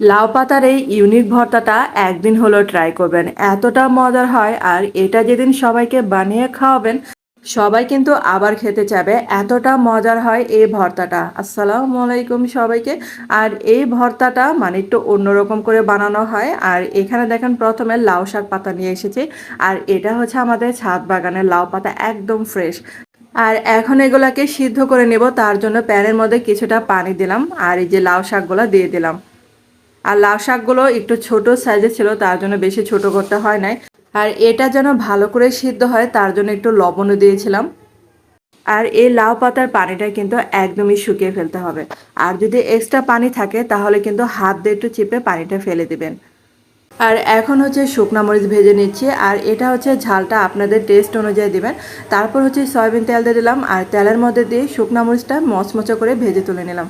লাউ পাতার এই ইউনিক ভর্তাটা একদিন হলো ট্রাই করবেন, এতটা মজার হয়। আর এটা যেদিন সবাইকে বানিয়ে খাওয়াবেন, সবাই কিন্তু আবার খেতে চাবে, এতটা মজার হয় এই ভর্তাটা। আসসালামু আলাইকুম সবাইকে। আর এই ভর্তাটা মানে একটু অন্যরকম করে বানানো হয়। আর এখানে দেখেন প্রথমে লাউ শাক পাতা নিয়ে এসেছি। আর এটা হচ্ছে আমাদের ছাদ বাগানের লাউ পাতা, একদম ফ্রেশ। আর এখন এগুলাকে সিদ্ধ করে নেব, তার জন্য প্যানের মধ্যে কিছুটা পানি দিলাম আর এই যে লাউ শাকগুলো দিয়ে দিলাম। আর লাউ শাকগুলো একটু ছোট সাইজের ছিল, তার জন্য বেশি ছোট করতে হয় নাই। আর এটা যেন ভালো করে সিদ্ধ হয় তার জন্য একটু লবণও দিয়েছিলাম। আর এই লাউ পাতার পানিটা কিন্তু একদমই শুকিয়ে ফেলতে হবে। আর যদি এক্সট্রা পানি থাকে তাহলে কিন্তু হাত দিয়ে একটু চিপে পানিটা ফেলে দিবেন। আর এখন হচ্ছে শুকনা মরিচ ভেজে নিচ্ছি। আর এটা হচ্ছে ঝালটা আপনাদের টেস্ট অনুযায়ী দিবেন। তারপর হচ্ছে সয়াবিন তেল দিয়ে দিলাম আর তেলের মধ্যে দিয়ে শুকনা মরিচটা মচমচে করে ভেজে তুলে নিলাম।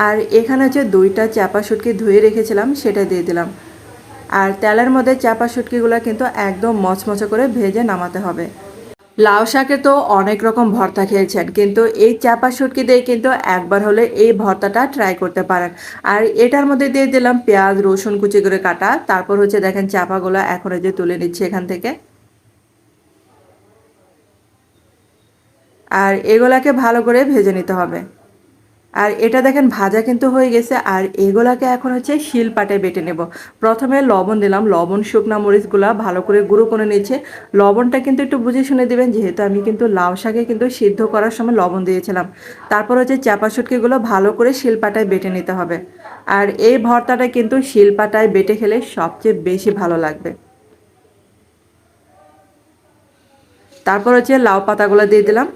আর এখানে হচ্ছে 2টা চাপা শুটকি ধুয়ে রেখেছিলাম, সেটা দিয়ে দিলাম। আর তেলের মধ্যে চাপা শুটকিগুলো কিন্তু একদম মচমচে করে ভেজে নামাতে হবে। লাউ শাকে তো অনেক রকম ভর্তা খেয়েছেন, কিন্তু এই চাপা শুটকি দিয়ে কিন্তু একবার হলে এই ভর্তাটা ট্রাই করতে পারেন। আর এটার মধ্যে দিয়ে দিলাম পেঁয়াজ রসুন কুচি করে কাটা। তারপর হচ্ছে দেখেন চাপাগুলো এখন এই যে তুলে নিচ্ছি এখান থেকে। আর এগুলাকে ভালো করে ভেজে নিতে হবে। আর এটা দেখেন ভাজা কিন্তু হয়ে গেছে। আর এগুলাকে এখন হচ্ছে শিলপাটায় বেটে নেব। প্রথমে লবণ দিলাম, লবণ শুকনা মরিচগুলা ভালো করে গুঁড়ো করে নিচ্ছে। লবণটা কিন্তু একটু বুঝে শুনে দিবেন, যেহেতু আমি কিন্তু লাউ শাকে কিন্তু সিদ্ধ করার সময় লবণ দিয়েছিলাম। তারপর হচ্ছে চাপা শুটকিগুলো ভালো করে শিলপাটায় বেটে নিতে হবে। আর এই ভর্তাটা কিন্তু শিলপাটায় বেটে খেলে সবচেয়ে বেশি ভালো লাগবে। তারপর হচ্ছে লাউ পাতাগুলো দিয়ে দিলাম।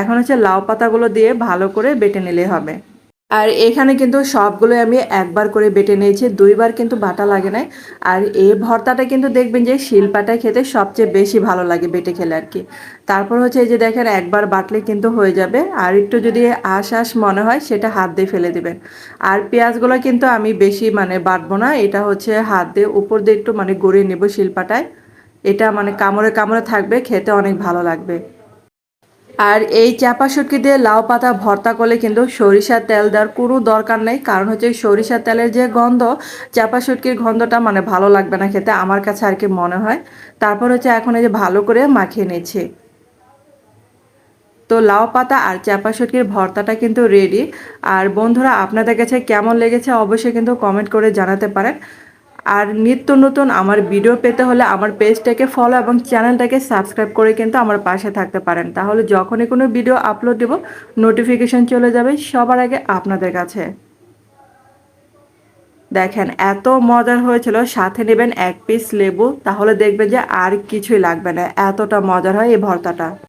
এখন হচ্ছে লাউ পাতাগুলো দিয়ে ভালো করে বেটে নিলে হবে। আর এখানে কিন্তু সবগুলো আমি একবার করে বেটে নিয়েছি, 2বার কিন্তু বাটা লাগে নাই। আর এই ভর্তাটা কিন্তু দেখবেন যে শিলপাটায় খেতে সবচেয়ে বেশি ভালো লাগে বেটে খেলে আর কি। তারপর হচ্ছে এই যে দেখেন একবার বাটলে কিন্তু হয়ে যাবে। আর একটু যদি আঁশ আঁশ মনে হয় সেটা হাত দিয়ে ফেলে দিবেন। আর পেঁয়াজগুলো কিন্তু আমি বেশি মানে বাটবো না, এটা হচ্ছে হাত দিয়ে উপর দিয়ে একটু মানে গড়িয়ে নেব শিলপাটায়। এটা মানে কামড়ে কামড়ে থাকবে, খেতে অনেক ভালো লাগবে। আর এই চাপা শুটকি দিয়ে লাউ পাতা ভর্তা করলে কিন্তু সরিষার তেল দেওয়ার কোনো দরকার নেই, কারণ হচ্ছে সরিষার তেলের যে গন্ধ, চাপা শুটকির গন্ধটা মানে ভালো লাগবে না খেতে, আমার কাছে আর কি মনে হয়। তারপর হচ্ছে এখন এই যে ভালো করে মাখিয়ে নিচ্ছি। তো লাউ পাতা আর চাপা শুটকির ভর্তাটা কিন্তু রেডি। আর বন্ধুরা, আপনাদের কাছে কেমন লেগেছে অবশ্যই কিন্তু কমেন্ট করে জানাতে পারেন। আর নিত্য নতুন আমার ভিডিও পেতে হলে আমার পেজটাকে ফলো এবং চ্যানেলটাকে সাবস্ক্রাইব করে কিন্তু আমার পাশে থাকতে পারেন, তাহলে যখনই কোনো ভিডিও আপলোড দেব নোটিফিকেশন চলে যাবে সবার আগে আপনাদের কাছে। দেখেন এত মজার হয়েছিল, সাথে নেবেন 1 পিস লেবু, তাহলে দেখবেন যে আর কিছুই লাগবে না, এতটা মজার হয় এই ভর্তাটা।